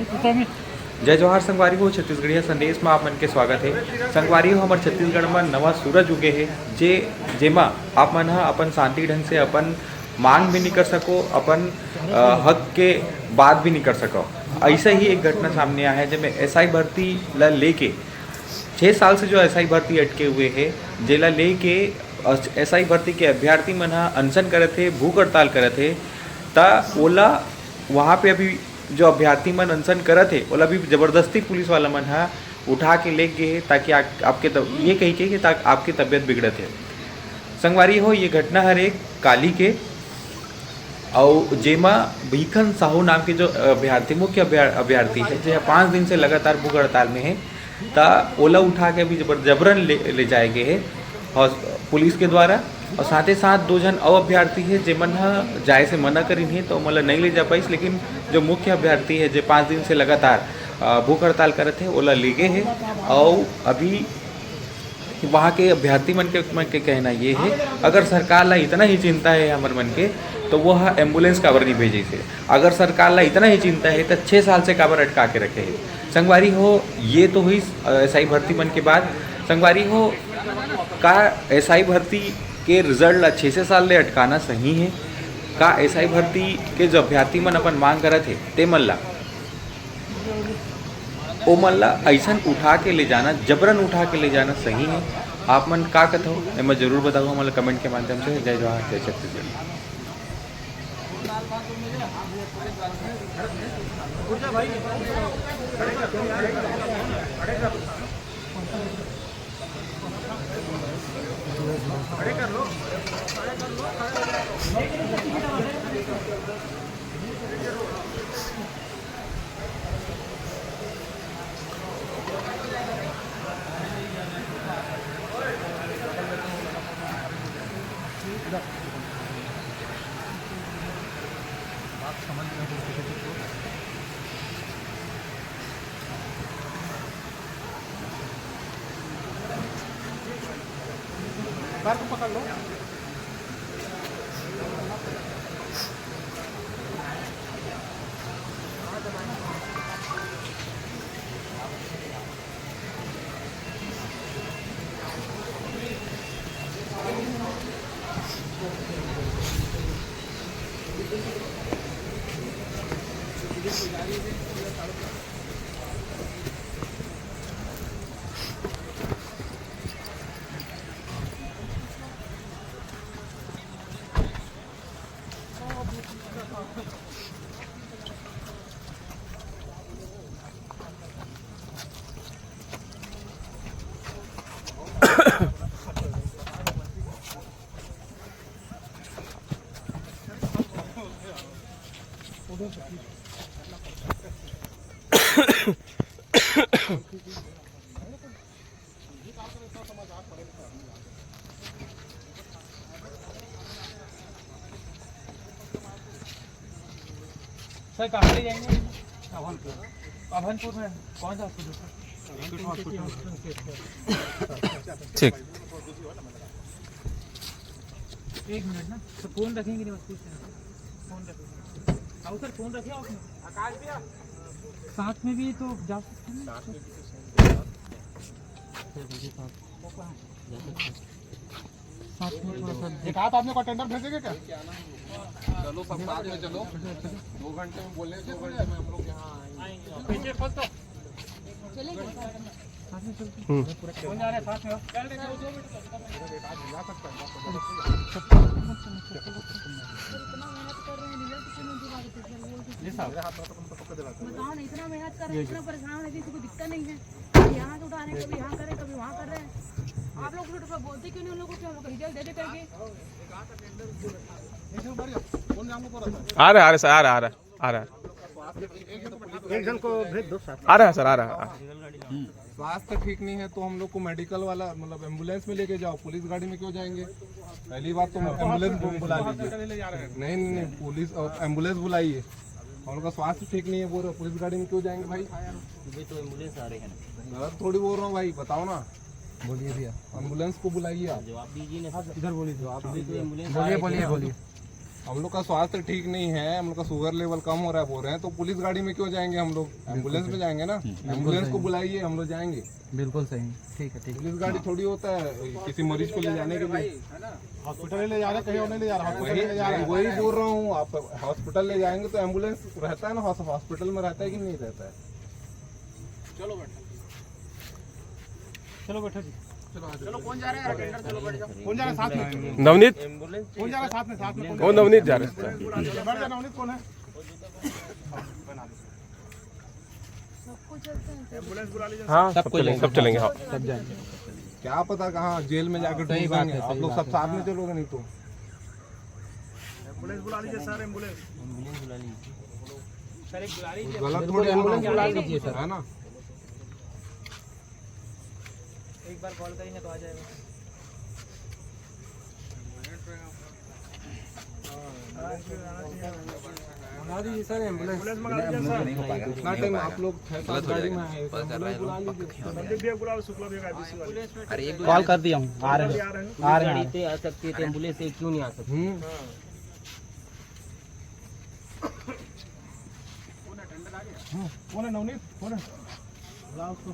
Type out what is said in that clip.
जय जोहार संगवारी हो। छत्तीसगढ़िया संदेश में आप मन के स्वागत है। संगवारी हो, हमारे छत्तीसगढ़ में नवा सूरज उगे है जेमा आप मन अपन शांति ढंग से अपन मांग भी नहीं कर सको, अपन हक के बात भी नहीं कर सको। ऐसा ही एक घटना सामने आया है जिसमें एसआई भर्ती ला लेके 6 साल से जो एसआई भर्ती अटके हुए है, जेला लेके एसआई भर्ती के अभ्यर्थी मन अनशन करे थे, भूख हड़ताल करे थे। ता ओला वहाँ पे अभी जो अभ्यर्थी मन अनशन करे थे ओला भी ज़बरदस्ती पुलिस वाला मन उठा के ले गए ताकि आपके ये कही के कि आपकी तबीयत बिगड़त है। संगवारी हो, ये घटना हर एक काली के और जेमा भीखन साहू नाम के जो अभ्यर्थी मुख्य अभ्यर्थी है जो 5 दिन से लगातार भूख हड़ताल में है, ता ओला उठा के भी जबरन ले जाए गए है और पुलिस के द्वारा। और साथ ही साथ 2 जन और अभ्यर्थी है जेमन जाए से मना करी है तो मतलब नहीं ले जा पाई, लेकिन जो मुख्य अभ्यर्थी है जो 5 दिन से लगातार भूख हड़ताल करे थे ओला ले गए है। और अभी वहाँ के अभ्यर्थी मन के कहना ये है, अगर सरकार ला इतना ही चिंता है हमारे मन के तो वह एम्बुलेंस काबर नहीं भेजी से। अगर सरकार ला इतना ही चिंता है तो 6 साल से काबर अटका के रखे है। संगवारी हो, ये तो हुई एसआई भर्ती मन के बाद। संगवारी हो, का एसआई भर्ती के रिजल्ट ला 6 साल ले अटकाना सही है? का एसआई भर्ती के जो अभ्यर्थी मन अपन मांग करे थे ते मन ला ओ मन ला ऐसा उठा के ले जाना, जबरन उठा के ले जाना सही है? आप मन का कथो मैं जरूर बताऊँ मतलब कमेंट के माध्यम से। जय जोहार, जय छत्तीसगढ़। बार को पकड़ लो। सर कहाँ ले जाएंगे? अभनपुर में कौन सा हॉस्पिटल? ठीक। 1 मिनट ना, तो फोन रखेंगे नहीं, बस फोन रखेंगे। आओ सर, फोन रखिए आपने। आकाश भैया साथ में भी तो जा सकते हैं। साथ में थोड़ा सा एक आध आदमी को टेंडर भेजेंगे क्या? चलो सब साथ में चलो, 2 घंटे में बोले, 2 घंटे में हम लोग यहाँ आएंगे। चलेंगे साथ में चलते हैं। कौन जा रहे हैं साथ में? बताओ ना, इतना मेहनत कर रहे हैं, इतना परेशान है, किसी को दिक्कत नहीं है। यहाँ से उठा रहे हैं, कभी यहाँ कर रहे हैं, कभी वहाँ कर रहे हैं। आप लोग बोलते क्यों नहीं उन लोगों को? हम लोग रिजल्ट दे दे करके। आ रहा है सर, आ रहा है। एक जन को भेज दो साथ। आ रहा है सर, आ रहा है। स्वास्थ्य ठीक नहीं है तो हम लोग को मेडिकल वाला मतलब एम्बुलेंस में लेके जाओ, पुलिस गाड़ी में क्यों जाएंगे? पहली बात तो एम्बुलेंस बुला लीजिए। नहीं, पुलिस एम्बुलेंस बुलाइए। हम लोग का स्वास्थ्य ठीक नहीं है, बोल रहे पुलिस गाड़ी में क्यों जाएंगे भाई? तो एम्बुलेंस आ रही है ना। गलत थोड़ी बोल रहा हूँ भाई, बताओ ना। बोलिए भैया, एम्बुलेंस को बुलाइए आप। जवाब दीजिए ना। इधर बोलिए, जवाब दीजिए। एम्बुलेंस बोलिए बोलिए बोलिए। हम लोग का स्वास्थ्य ठीक नहीं है, हम लोग का शुगर लेवल कम हो रहा है बोल रहे हैं, तो पुलिस गाड़ी में क्यों जाएंगे हम लोग? एम्बुलेंस में जाएंगे ना, एम्बुलेंस को बुलाइए, हम लोग जाएंगे। बिल्कुल सही, ठीक है ठीक पुलिस गाड़ी थोड़ी होता है किसी मरीज को ले जाने के लिए। हॉस्पिटल ले जा रहे, कहीं और नहीं ले जा रहा। वही बोल रहा हूँ, आप हॉस्पिटल ले जाएंगे तो एम्बुलेंस रहता है ना, हॉस्पिटल में रहता है कि नहीं रहता है? चलो बैठो जी। कौन जा रहा है साथ में? नवनीत कौन जा रहा है साथ में? साथ में वो नवनीत जा रहे हैं। बैठ जा। नवनीत कौन है? सबको चलते हैं हाँ सब चलेंगे हाँ। क्या पता कहाँ जेल में जाकर ढूंढ जाएंगे। आप लोग सब साथ में चलोगे नहीं तो? एम्बुलेंस बुला लीजिए सर, एम्बुलेंस। एम्बुलेंस बुला लीजिए। सर एक बुला लीजिए। गलत थोड़ी एम्बुलेंस बुला लीजिए सर। है ना। एक बार कॉल करेंगे तो आ जाएगा। मंगा दीजिए सर एम्बुलेंस। कितना टाइम आप लोग 6-7 गाड़ी में आए, एम्बुलेंस बुला लीजिए। कॉल कर दिया हूँ, आ रहे हैं गाड़ी से आ सकती है तो एम्बुलेंस से क्यों नहीं आ सकती? कौन है? नवनीत कौन है? बुलाओ उसको।